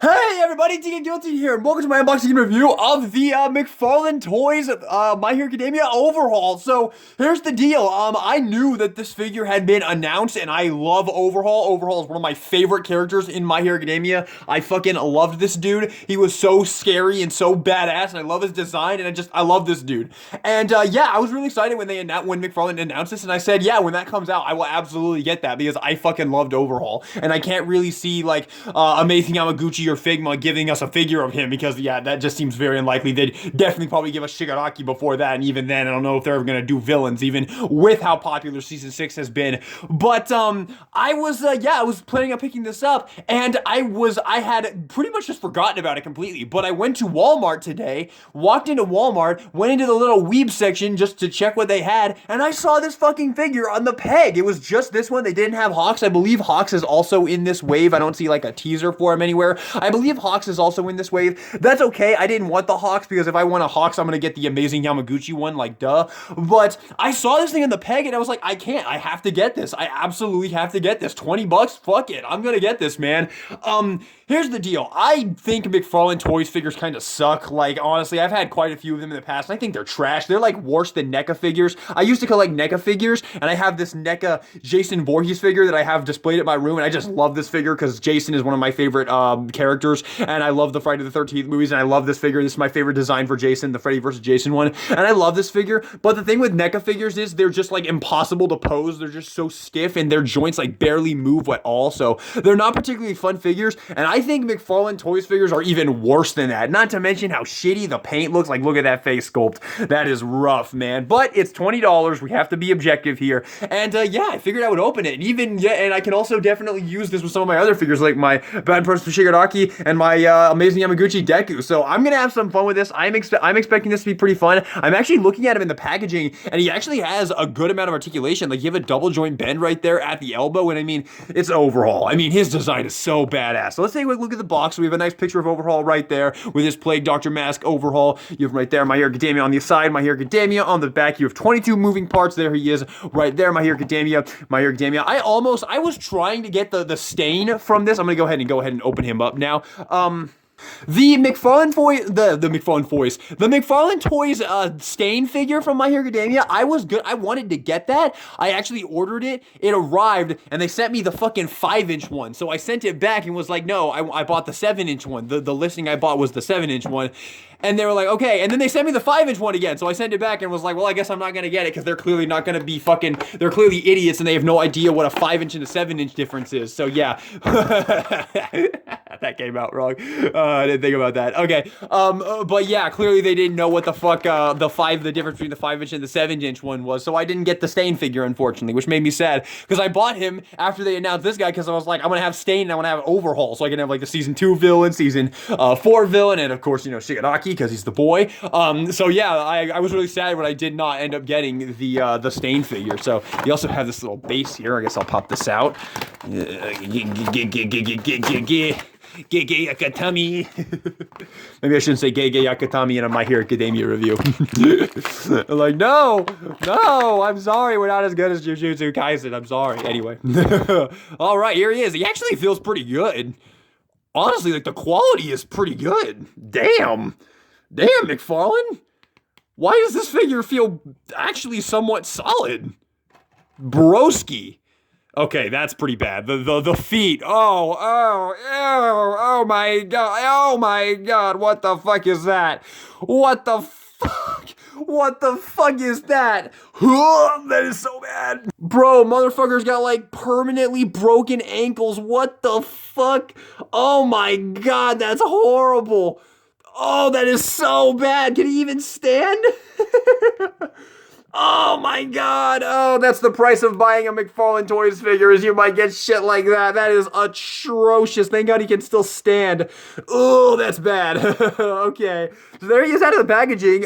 Hey everybody, TK Guilty here, and welcome to my unboxing review of the Mcfarlane Toys My Hero Academia Overhaul. So here's the deal. I knew that this figure had been announced, and I love Overhaul. Overhaul is one of my favorite characters in My Hero Academia. I fucking loved this dude. He was so scary and so badass, and I love his design, and I love this dude. And yeah, I was really excited when Mcfarlane announced this, and I said, yeah, when that comes out, I will absolutely get that because I fucking loved Overhaul, and I can't really see like Amazing Yamaguchi or Figma giving us a figure of him because, yeah, that just seems very unlikely. They'd definitely probably give us Shigaraki before that, and even then, I don't know if they're ever going to do villains, even with how popular Season 6 has been. But, I was planning on picking this up, and I had pretty much just forgotten about it completely, but I went to Walmart today, walked into Walmart, went into the little weeb section just to check what they had, and I saw this fucking figure on the peg. It was just this one. They didn't have Hawks. I believe Hawks is also in this wave. I don't see like a teaser for him anywhere. I believe Hawks is also in this wave. That's okay. I didn't want the Hawks because if I want a Hawks, I'm going to get the Amazing Yamaguchi one, like duh. But I saw this thing on the peg and I was like, I can't. I have to get this. I absolutely have to get this. 20 bucks? Fuck it. I'm going to get this, man. Here's the deal. I think Mcfarlane Toys figures kind of suck. Like, honestly, I've had quite a few of them in the past, and I think they're trash. They're, like, worse than NECA figures. I used to collect NECA figures, and I have this NECA Jason Voorhees figure that I have displayed at my room, and I just love this figure because Jason is one of my favorite characters, and I love the Friday the 13th movies, and I love this figure. This is my favorite design for Jason, the Freddy vs. Jason one, and I love this figure, but the thing with NECA figures is they're just, like, impossible to pose. They're just so stiff, and their joints, like, barely move at all, so they're not particularly fun figures, and I think Mcfarlane Toys figures are even worse than that. Not to mention how shitty the paint looks. Like, look at that face sculpt. That is rough, man. But it's $20. We have to be objective here. And yeah, I figured I would open it. And even, yeah, and I can also definitely use this with some of my other figures, like my Bad Person Shigaraki and my Amazing Yamaguchi Deku. So I'm gonna have some fun with this. I'm expecting this to be pretty fun. I'm actually looking at him in the packaging, and he actually has a good amount of articulation. Like, you have a double joint bend right there at the elbow, and I mean, it's Overhaul. I mean, his design is so badass. So let's take a look at the box. We have a nice picture of Overhaul right there with his Plague Doctor mask. Overhaul. You have right there My Hero Academia on the side, My Hero Academia on the back. You have 22 moving parts. There he is right there. My Hero Academia. My Hero Academia. I was trying to get the stain from this. I'm gonna go ahead and open him up now. The Mcfarlane Toys stain figure from My Hero Academia, I wanted to get that. I actually ordered it. It arrived, and they sent me the fucking 5-inch one. So I sent it back and was like, no, I bought the 7-inch one. The listing I bought was the 7-inch one. And they were like, okay. And then they sent me the 5-inch one again. So I sent it back and was like, well, I guess I'm not going to get it because they're clearly not going to be they're clearly idiots and they have no idea what a 5-inch and a 7-inch difference is. So yeah. That came out wrong. I didn't think about that. Okay. But yeah, clearly they didn't know what the fuck the difference between the 5-inch and the 7-inch one was. So I didn't get the Stain figure, unfortunately, which made me sad because I bought him after they announced this guy because I was like, I'm going to have Stain and I want to have Overhaul so I can have like the season 2 villain, season 4 villain, and of course, you know, Shigaraki because he's the boy. So yeah, I was really sad when I did not end up getting the Stain figure. So you also have this little base here. I guess I'll pop this out. Gege Yakatami. Maybe I shouldn't say Gege Yakatami in a My Hero Academia review. Like, no, I'm sorry, we're not as good as Jujutsu Kaisen. I'm sorry. Anyway. All right, here he is. He actually feels pretty good. Honestly, like, the quality is pretty good. Damn, Mcfarlane. Why does this figure feel actually somewhat solid? Broski. Okay, that's pretty bad. The feet. Oh my god. What the fuck is that? What the fuck is that? That is so bad. Bro, motherfucker's got like permanently broken ankles. What the fuck? Oh my god, that's horrible. Oh, that is so bad. Can he even stand? Oh my god. Oh, that's the price of buying a Mcfarlane Toys figure, is you might get shit like that. That is atrocious. Thank god he can still stand. Oh, that's bad. Okay. So there he is out of the packaging.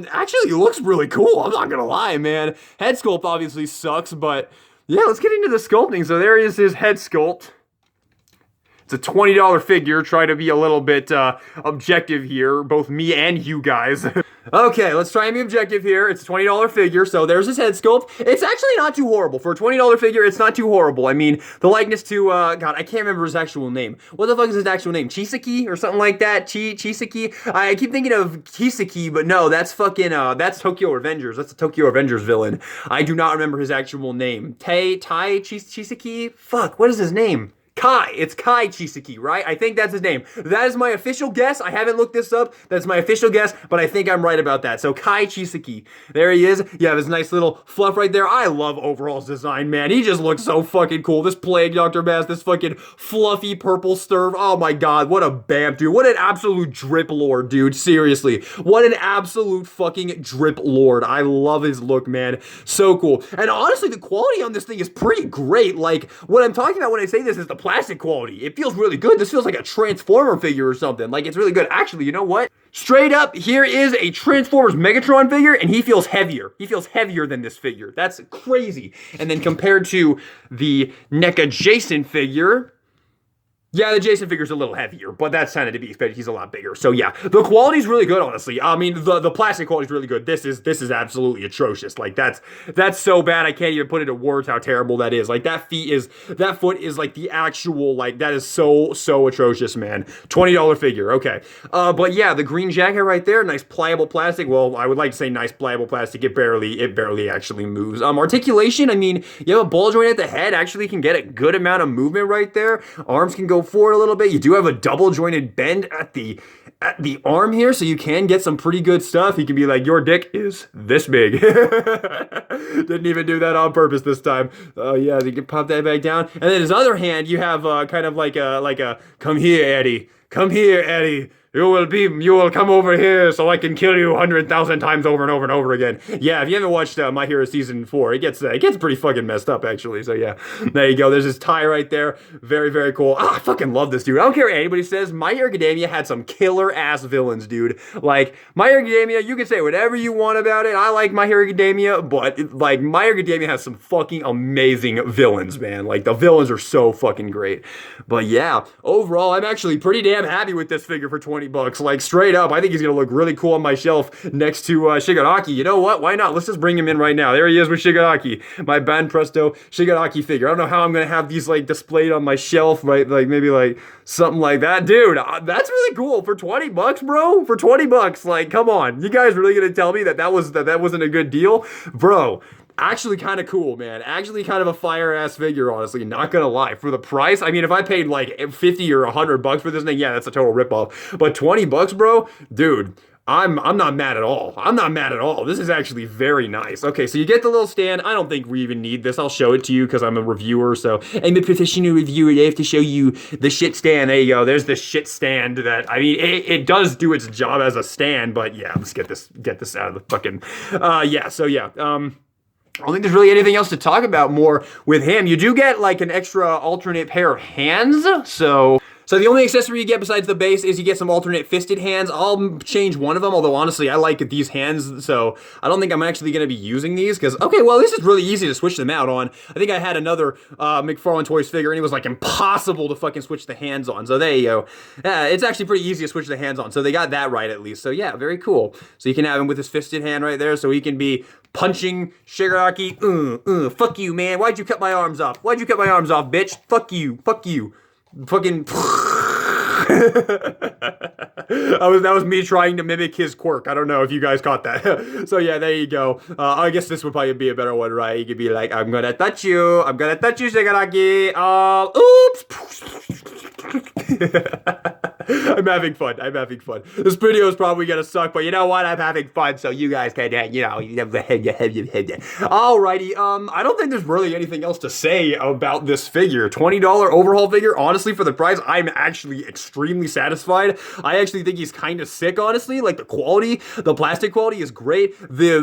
Actually, he looks really cool. I'm not gonna lie, man. Head sculpt obviously sucks, but yeah, let's get into the sculpting. So there is his head sculpt. It's a $20 figure. Try to be a little bit objective here, both me and you guys. Okay, let's try and be objective here. It's a $20 figure, so there's his head sculpt. It's actually not too horrible. For a $20 figure, it's not too horrible. I mean, the likeness to, God, I can't remember his actual name. What the fuck is his actual name? Chisaki or something like that? Chisaki? I keep thinking of Kisaki, but no, that's fucking, that's Tokyo Revengers. That's a Tokyo Revengers villain. I do not remember his actual name. Chisaki? Fuck, what is his name? Kai. It's Kai Chisaki, right? I think that's his name. That is my official guess. I haven't looked this up. That's my official guess, but I think I'm right about that. So Kai Chisaki. There he is. You have his nice little fluff right there. I love Overhaul's design, man. He just looks so fucking cool. This Plague Doctor mask, this fucking fluffy purple sturf. Oh my god, what a bamf, dude. What an absolute drip lord, dude. Seriously. What an absolute fucking drip lord. I love his look, man. So cool. And honestly, the quality on this thing is pretty great. Like, what I'm talking about when I say this is the plastic quality. It feels really good. This feels like a Transformer figure or something. Like, it's really good. Actually, you know what? Straight up, here is a Transformers Megatron figure, and he feels heavier. He feels heavier than this figure. That's crazy. And then compared to the NECA Jason figure, yeah, the Jason figure's a little heavier, but that's kind of to be expected. He's a lot bigger. So yeah, the quality's really good, honestly. I mean, the plastic quality's really good. This is absolutely atrocious. Like, that's so bad. I can't even put into words how terrible that is. Like, that foot is like the actual, like, that is so atrocious, man. $20 figure. Okay. But yeah, the green jacket right there, nice pliable plastic. Well, I would like to say nice pliable plastic. It barely actually moves. Articulation, I mean, you have a ball joint at the head, actually can get a good amount of movement right there. Arms can go forward a little bit. You do have a double jointed bend at the arm here, so you can get some pretty good stuff. He can be like, your dick is this big. Didn't even do that on purpose this time. Oh yeah, you can pop that back down. And then his other hand, you have kind of like a come here, Eddie. Come here, Eddie. You will come over here so I can kill you 100,000 times over and over and over again. Yeah, if you haven't watched My Hero Season 4, it gets pretty fucking messed up, actually. So yeah, there you go. There's his tie right there. Very, very cool. I fucking love this dude. I don't care what anybody says. My Hero Academia had some killer-ass villains, dude. Like, My Hero Academia, you can say whatever you want about it. I like My Hero Academia, but, like, My Hero Academia has some fucking amazing villains, man. Like, the villains are so fucking great. But yeah, overall, I'm actually pretty damn happy with this figure for $20. Like, straight up, I think he's gonna look really cool on my shelf next to Shigaraki. You know what? Why not? Let's just bring him in right now. There he is with Shigaraki, my Banpresto Shigaraki figure. I don't know how I'm gonna have these, like, displayed on my shelf, right? Like, maybe, like, something like that. Dude, that's really cool. For $20, bro? For $20, like, come on. You guys really gonna tell me that wasn't a good deal? Bro, actually kind of cool, man. Actually kind of a fire-ass figure, honestly. Not gonna lie. For the price, I mean, if I paid like 50 or $100 for this thing, yeah, that's a total ripoff. But $20, bro? Dude, I'm not mad at all. I'm not mad at all. This is actually very nice. Okay, so you get the little stand. I don't think we even need this. I'll show it to you because I'm a reviewer, so I'm a professional reviewer. I have to show you the shit stand. There you go. There's the shit stand that, I mean, it does do its job as a stand, but yeah, let's get this out of the fucking, yeah, so yeah, I don't think there's really anything else to talk about more with him. You do get like an extra alternate pair of hands, so the only accessory you get besides the base is you get some alternate fisted hands. I'll change one of them, although honestly, I like these hands, so I don't think I'm actually going to be using these, because, okay, well, this is really easy to switch them out on. I think I had another Mcfarlane Toys figure, and it was, like, impossible to fucking switch the hands on, so there you go. It's actually pretty easy to switch the hands on, so they got that right, at least, so yeah, very cool. So you can have him with his fisted hand right there, so he can be punching Shigaraki. Fuck you, man. Why'd you cut my arms off? Why'd you cut my arms off, bitch? Fuck you. Fuck you. Fucking that was me trying to mimic his quirk. I don't know if you guys caught that. So yeah, there you go. I guess this would probably be a better one, right? You could be like, I'm gonna touch you, Shigaraki. Oops. I'm having fun. This video is probably gonna suck, but you know what? I'm having fun, so you guys can, alrighty. I don't think there's really anything else to say about this figure. $20 overhaul figure. Honestly, for the price, I'm actually extremely satisfied. I actually think he's kind of sick, honestly. Like, the quality, the plastic quality is great. The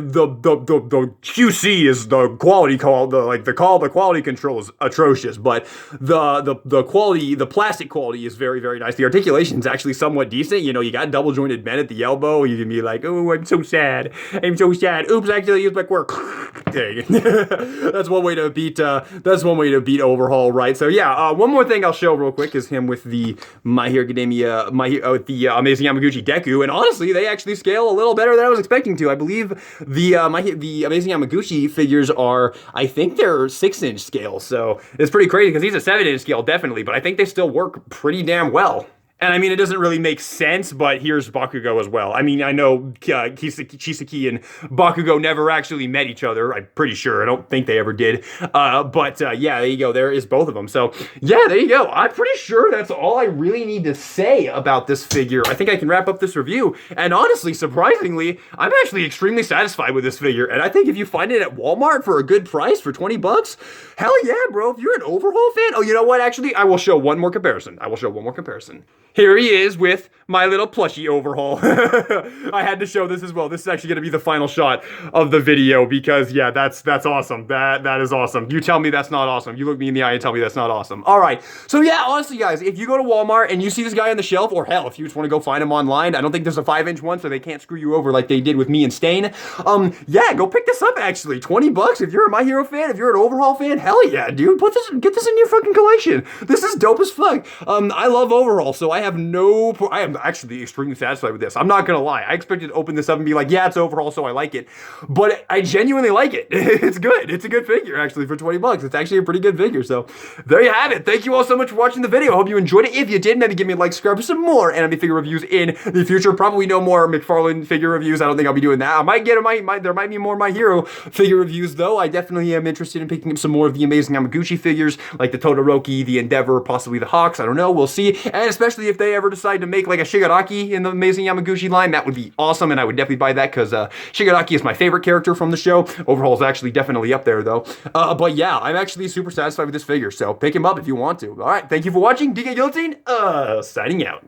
QC is the quality call. The quality control is atrocious, but the quality, the plastic quality is very, very nice. The articulation animation's actually somewhat decent. You know, you got double jointed men at the elbow. You can be like, oh, I'm so sad. I'm so sad. Oops, actually used my quirk. Dang. That's one way to beat Overhaul, right? So yeah, one more thing I'll show real quick is him with the My Hero Academia, the Amazing Yamaguchi Deku, and honestly, they actually scale a little better than I was expecting to. I believe the Amazing Yamaguchi figures are, I think they're 6-inch scale, so it's pretty crazy because he's a 7-inch scale definitely, but I think they still work pretty damn well. And I mean, it doesn't really make sense, but here's Bakugo as well. I mean, I know Chisaki and Bakugo never actually met each other. I'm pretty sure. I don't think they ever did. But yeah, there you go. There is both of them. So yeah, there you go. I'm pretty sure that's all I really need to say about this figure. I think I can wrap up this review. And honestly, surprisingly, I'm actually extremely satisfied with this figure. And I think if you find it at Walmart for a good price, for 20 bucks, hell yeah, bro. If you're an Overhaul fan, oh, you know what? Actually, I will show one more comparison. Here he is with my little plushie Overhaul. I had to show this as well. This is actually going to be the final shot of the video because, yeah, that's awesome. That is awesome. You tell me that's not awesome. You look me in the eye and tell me that's not awesome. All right. So, yeah, honestly, guys, if you go to Walmart and you see this guy on the shelf, or hell, if you just want to go find him online, I don't think there's a 5-inch one, so they can't screw you over like they did with me and Stain. Yeah, go pick this up, actually. 20 bucks if you're a My Hero fan, if you're an Overhaul fan, hell yeah, dude. Get this in your fucking collection. This is dope as fuck. I love Overhaul, so I am actually extremely satisfied with this. I'm not gonna lie. I expected to open this up and be like, yeah, it's Overhaul, so I like it. But I genuinely like it. It's good. It's a good figure, actually, for 20 bucks. It's actually a pretty good figure. So there you have it. Thank you all so much for watching the video. I hope you enjoyed it. If you did, maybe give me a like, subscribe for some more anime figure reviews in the future. Probably no more Mcfarlane figure reviews. I don't think I'll be doing that. I might get there might be more My Hero figure reviews, though. I definitely am interested in picking up some more of the Amazing Yamaguchi figures, like the Todoroki, the Endeavor, possibly the Hawks. I don't know. We'll see. And especially if they ever decide to make like a Shigaraki in the Amazing Yamaguchi line, that would be awesome, and I would definitely buy that because Shigaraki is my favorite character from the show. Overhaul is actually definitely up there, though. But yeah, I'm actually super satisfied with this figure, so pick him up if you want to. All right, thank you for watching. DK Guillotine, signing out.